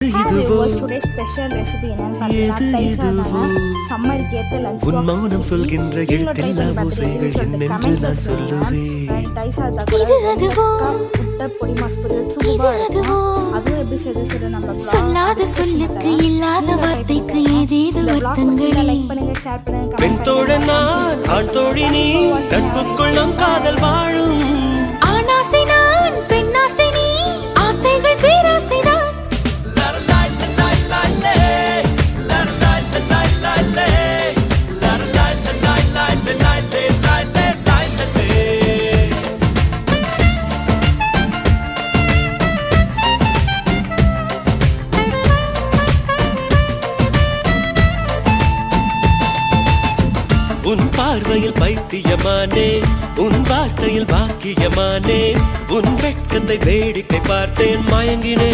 Today special recipe என்னன்னு பார்த்தீங்கன்னா தைஸ் சாதம்ங்க. சம்மருக்கு ஏற்ற லஞ்ச் உன் மௌனம் சொல்கின்ற எழுத்தெல்லாம் ஓசைகள் என்னென்று நான் சொல்லுவேன். தைஸ் சாதம் முட்டை பொடி மாஸ் பொரியல் சூப்பரா இருக்கும். அதுவும் எப்படி செய்து நம்ம சொல்லாத சொல்லுக்கு இல்லாத வார்த்தைக்கு ஏதேது வருத்தங்களே. லைக் பண்ணுங்க, ஷேர் பண்ணுங்க, பெண் தோழன் நான், ஆண் தோழி நீ, நட்புக்குள் நம் காதல் வாழும். ஆணாசை நான், பெண்ணாசை நீ, ஆசைகள் பேராசைதான். உன் பார்வையில் பைத்தியமானே, உன் வார்த்தையில் பாக்கியமானே, உன் வெட்கத்தை வேடிக்கை பார்த்தேன் மயங்கினே.